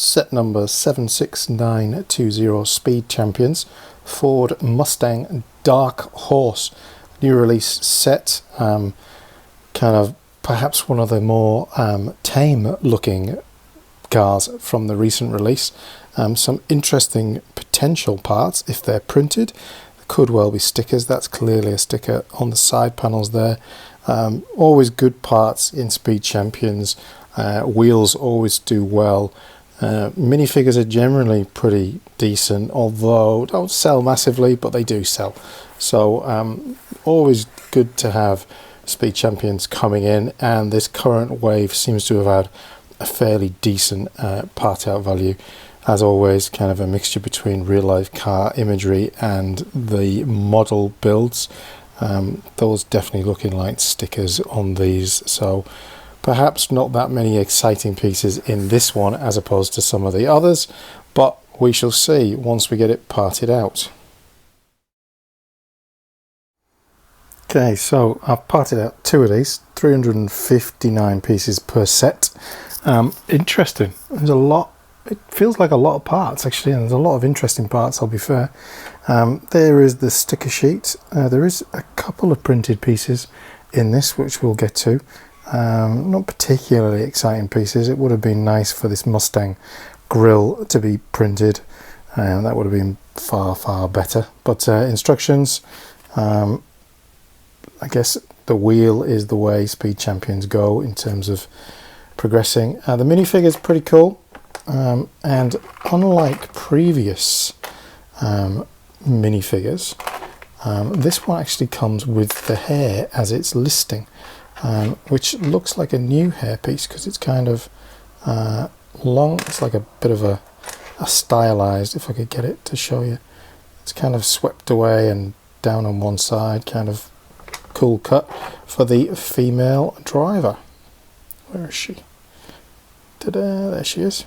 set number 76920 Speed Champions Ford Mustang Dark Horse new release set. Kind of perhaps one of the more tame looking cars from the recent release. Some interesting potential parts if they're printed. Could well be stickers. That's clearly a sticker on the side panels there. Always good parts in Speed Champions. Wheels always do well. Minifigures are generally pretty decent, although don't sell massively, but they do sell. So always good to have Speed Champions coming in, and this current wave seems to have had a fairly decent part out value. As always, kind of a mixture between real life car imagery and the model builds. Those definitely looking like stickers on these, so perhaps not that many exciting pieces in this one as opposed to some of the others, but we shall see once we get it parted out. Okay, so I've parted out two of these, 359 pieces per set. Interesting. There's a lot. It feels like a lot of parts actually, and there's a lot of interesting parts, I'll be fair. There is the sticker sheet. There is a couple of printed pieces in this which we'll get to. Not particularly exciting pieces. It would have been nice for this Mustang grille to be printed. That would have been far better. But instructions, I guess the wheel is the way Speed Champions go in terms of progressing. The minifigure's pretty cool. And unlike previous minifigures, this one actually comes with the hair as its listing, which looks like a new hair piece because it's kind of long. It's like a bit of a stylized, if I could get it to show you. It's kind of swept away and down on one side, kind of cool cut for the female driver. Where is she? Ta-da, there she is.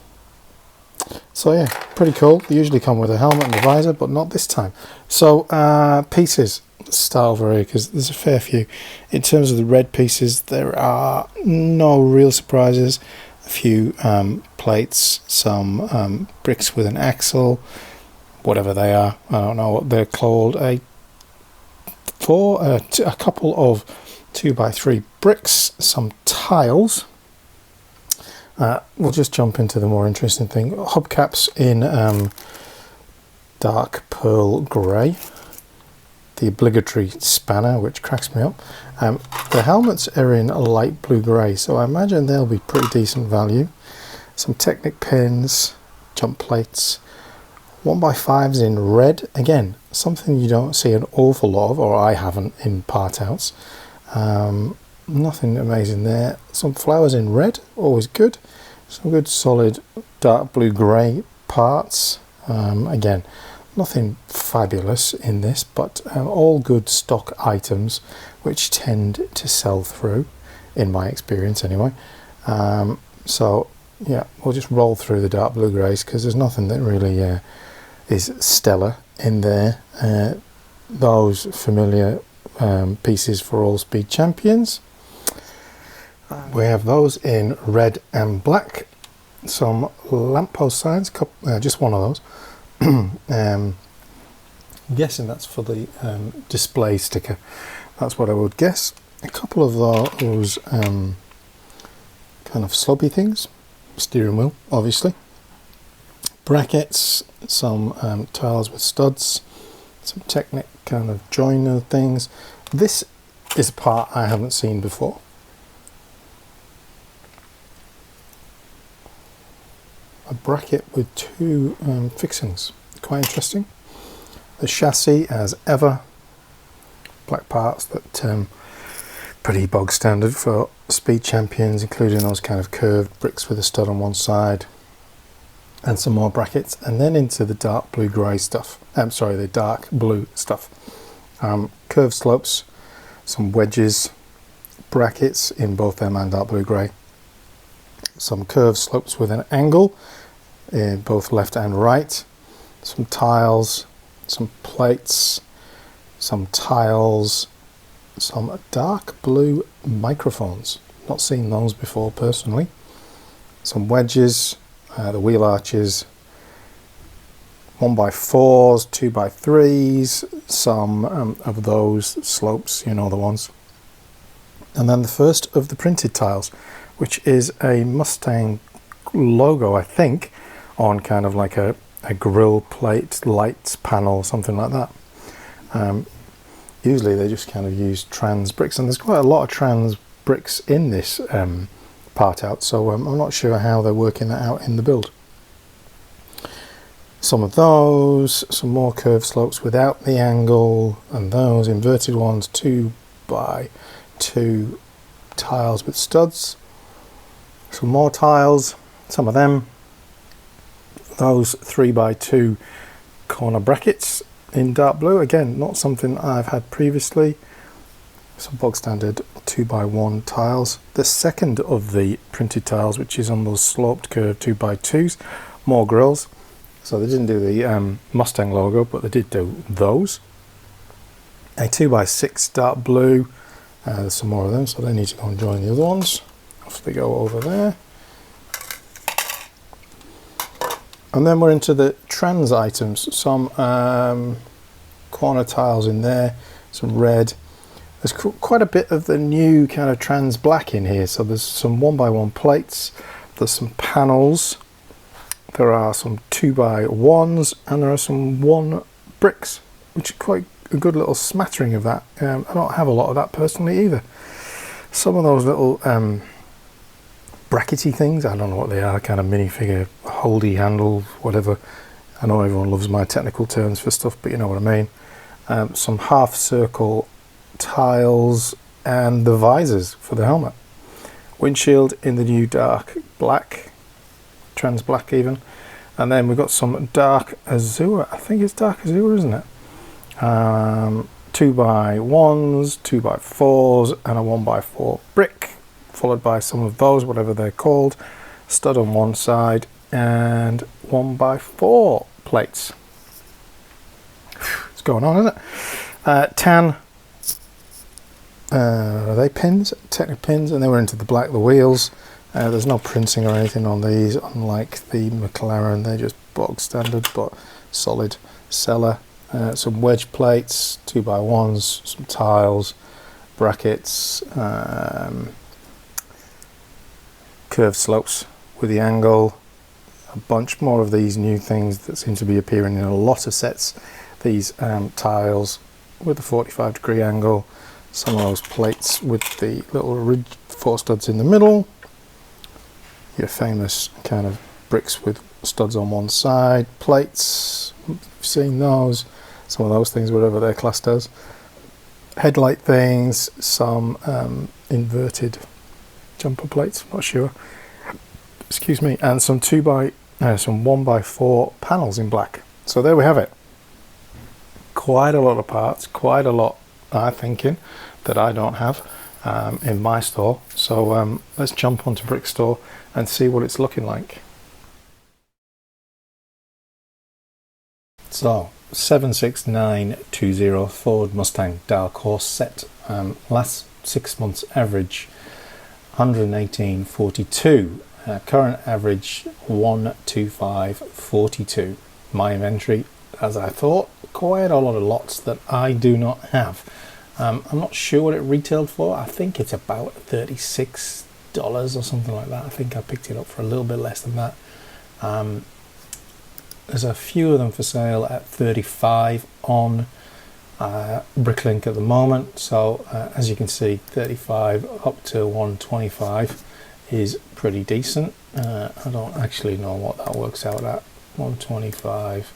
So yeah, pretty cool. They usually come with a helmet and a visor, but not this time. So pieces, let's start over here because there's a fair few. In terms of the red pieces, there are no real surprises. A few plates, some bricks with an axle, whatever they are. I don't know what they're called. A couple of 2x3 bricks, some tiles. We'll just jump into the more interesting thing. Hubcaps in dark pearl grey. The obligatory spanner, which cracks me up. The helmets are in a light blue grey, so I imagine they'll be pretty decent value. Some Technic pins, jump plates. 1x5s in red. Again, something you don't see an awful lot of, or I haven't in part outs. Nothing amazing there. Some flowers in red, always good. Some good solid dark blue grey parts. Again, nothing fabulous in this, but all good stock items which tend to sell through, in my experience anyway. So yeah, we'll just roll through the dark blue greys because there's nothing that really is stellar in there. Those familiar pieces for all Speed Champions. We have those in red and black. Some lamppost signs, just one of those. I'm guessing that's for the display sticker. That's what I would guess. A couple of those kind of slobby things. Steering wheel, obviously. Brackets, some tiles with studs, some Technic kind of joiner things. This is a part I haven't seen before. A bracket with two fixings, quite interesting. The chassis, as ever, black parts that pretty bog standard for Speed Champions, including those kind of curved bricks with a stud on one side, and some more brackets, and then into the dark blue grey stuff. The dark blue stuff. Curved slopes, some wedges, brackets in both them and dark blue grey. Some curved slopes with an angle in both left and right, some tiles, some plates, some tiles, some dark blue microphones. Not seen those before personally. Some wedges, the wheel arches, 1x4s, 2x3s, some of those slopes, you know the ones. And then the first of the printed tiles, which is a Mustang logo, I think, on kind of like a grill plate, lights panel, something like that. Usually they just kind of use trans bricks, and there's quite a lot of trans bricks in this part out, so I'm not sure how they're working that out in the build. Some of those, some more curved slopes without the angle, and those inverted ones, 2x2 tiles with studs. Some more tiles, some of them. Those 3x2 corner brackets in dark blue, again not something I've had previously. Some bog standard 2x1 tiles. The second of the printed tiles, which is on those sloped curved 2x2s, more grills. So they didn't do the Mustang logo, but they did do those. A 2x6 dark blue. There's some more of them, so they need to go and join the other ones. Off they go over there. And then we're into the trans items. Some corner tiles in there, some red. There's quite a bit of the new kind of trans black in here. So there's some 1x1 plates, there's some panels, there are some 2x1s, and there are some 1 bricks, which is quite a good little smattering of that. I don't have a lot of that personally either. Some of those little brackety things, I don't know what they are, kind of minifigure, holdy handle, whatever. I know everyone loves my technical terms for stuff, but you know what I mean. Some half circle tiles and the visors for the helmet. Windshield in the new dark black, trans black even. And then we've got some dark azure, I think it's dark azure, isn't it? 2x1s, 2x4s, and a 1x4 brick, followed by some of those, whatever they're called, stud on one side, and 1x4 plates. What's going on, isn't it? Tan, are they pins? Technic pins, and then we're into the black, the wheels. There's no printing or anything on these, unlike the McLaren. They're just bog standard, but solid seller. Some wedge plates, 2x1s, some tiles, brackets, curved slopes with the angle, a bunch more of these new things that seem to be appearing in a lot of sets. These tiles with the 45-degree angle, some of those plates with the little ridge 4 studs in the middle, your famous kind of bricks with studs on one side, plates, you've seen those, some of those things, whatever they're classed as. Headlight things, some inverted jumper plates, not sure, excuse me, and some 1x4 panels in black. So there we have it. Quite a lot of parts, quite a lot I'm thinking that I don't have in my store. So let's jump onto Brick Store and see what it's looking like. So 76920 Ford Mustang Dark Horse set, last 6 months average 118.42, current average 125.42. My inventory, as I thought, quite a lot of lots that I do not have. I'm not sure what it retailed for. I think it's about $36 or something like that. I think I picked it up for a little bit less than that. There's a few of them for sale at $35 on Bricklink at the moment. So as you can see, $35 up to $125 is pretty decent. I don't actually know what that works out at. 125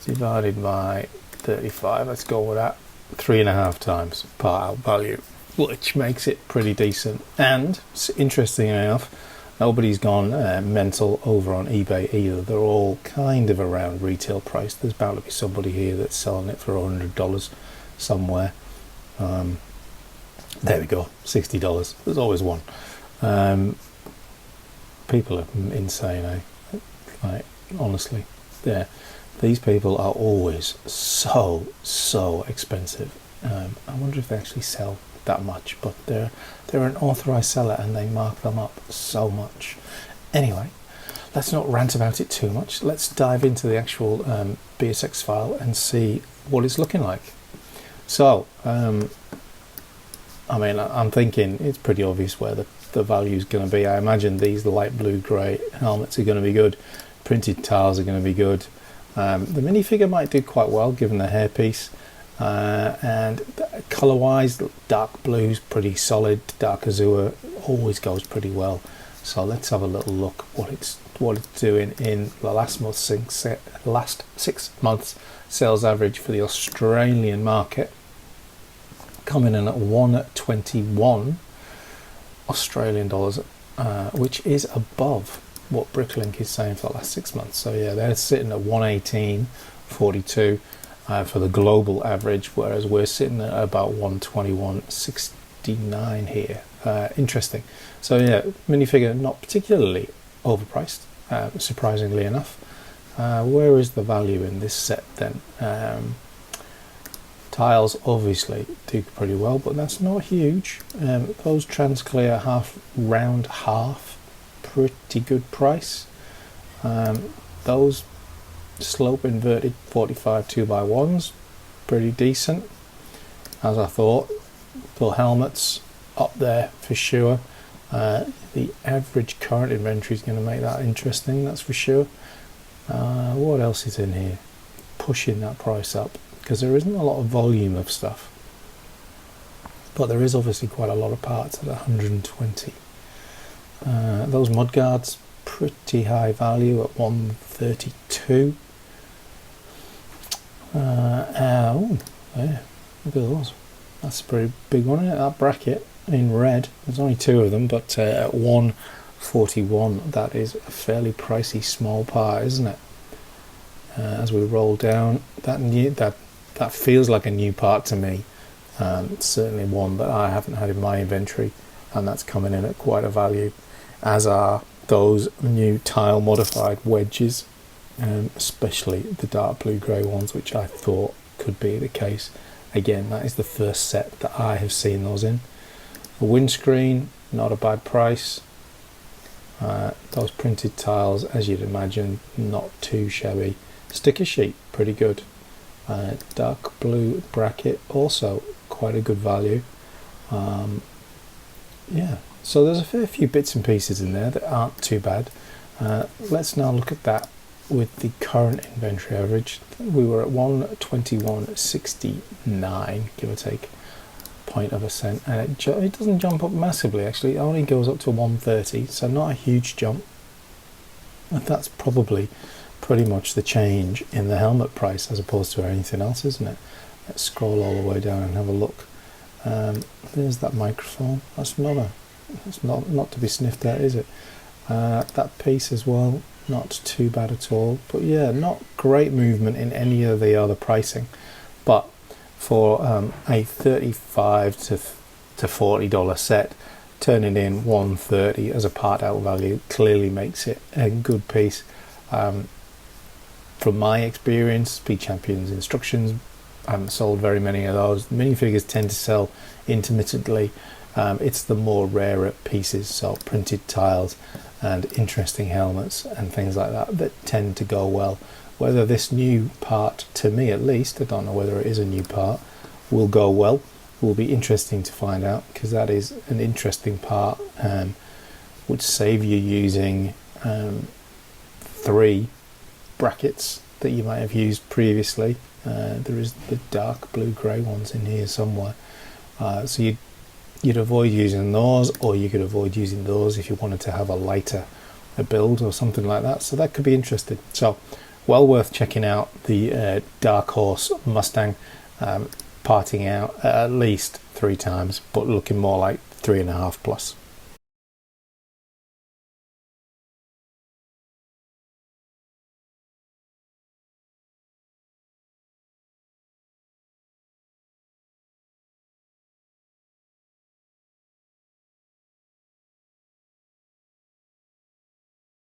divided by 35, let's go with that, 3.5 times part out value, which makes it pretty decent. And interestingly enough, nobody's gone mental over on eBay either. They're all kind of around retail price. There's bound to be somebody here that's selling it for $100 somewhere. There we go, $60. There's always one. People are insane, eh? Like, honestly, yeah. These people are always so expensive. I wonder if they actually sell that much, but they're an authorized seller and they mark them up so much. Anyway, let's not rant about it too much. Let's dive into the actual BSX file and see what it's looking like. So, I mean, I'm thinking it's pretty obvious where the value is going to be. I imagine these light blue grey helmets are going to be good. Printed tiles are going to be good. The minifigure might do quite well given the hairpiece. And colour-wise, dark blue's pretty solid. Dark azure always goes pretty well. So let's have a little look what it's doing in the last 6 months sales average for the Australian market, coming in at 121 Australian dollars, which is above what Bricklink is saying for the last 6 months. So yeah, they're sitting at 118.42 for the global average, whereas we're sitting at about 121.69 here. Interesting. So yeah, minifigure not particularly overpriced, surprisingly enough. Where is the value in this set then? Tiles obviously do pretty well, but that's not huge. Those trans-clear round half, pretty good price. Those slope inverted 45 2x1s, pretty decent, as I thought. The helmets up there for sure. The average current inventory is going to make that interesting, that's for sure. What else is in here pushing that price up? Because there isn't a lot of volume of stuff, but there is obviously quite a lot of parts at 120. Those mudguards, pretty high value at 132. Oh, yeah, look at those. That's a pretty big one, isn't it? That bracket in red. There's only 2 of them, but at 141, that is a fairly pricey small part, isn't it? As we roll down, that feels like a new part to me. It's certainly one that I haven't had in my inventory, and that's coming in at quite a value, as are those new tile modified wedges, especially the dark blue grey ones, which I thought could be the case. Again, that is the first set that I have seen those in. A windscreen, not a bad price. Those printed tiles, as you'd imagine, not too shabby. Sticker sheet, pretty good. Dark blue bracket, also quite a good value. Yeah, so there's a fair few bits and pieces in there that aren't too bad. Let's now look at that with the current inventory average. We were at 121.69, give or take 0.1 cent, and it doesn't jump up massively. Actually, it only goes up to 130, so not a huge jump. And that's probably pretty much the change in the helmet price as opposed to anything else, isn't it? Let's scroll all the way down and have a look. There's that microphone. That's not to be sniffed at, is it? That piece as well, not too bad at all. But yeah, not great movement in any of the other pricing. But for a $35 to $40 set, turning in 130 as a part out value clearly makes it a good piece. From my experience, Speed Champions instructions, I haven't sold very many of those. Minifigures tend to sell intermittently. It's the more rarer pieces, so printed tiles and interesting helmets and things like that, that tend to go well. Whether this new part, to me at least, I don't know whether it is a new part, will go well, will be interesting to find out, because that is an interesting part, would save you using 3 brackets that you might have used previously. There is the dark blue grey ones in here somewhere, so you'd avoid using those, or you could avoid using those if you wanted to have a lighter build or something like that. So that could be interesting. So well worth checking out the Dark Horse Mustang, parting out at least 3 times, but looking more like 3.5 plus.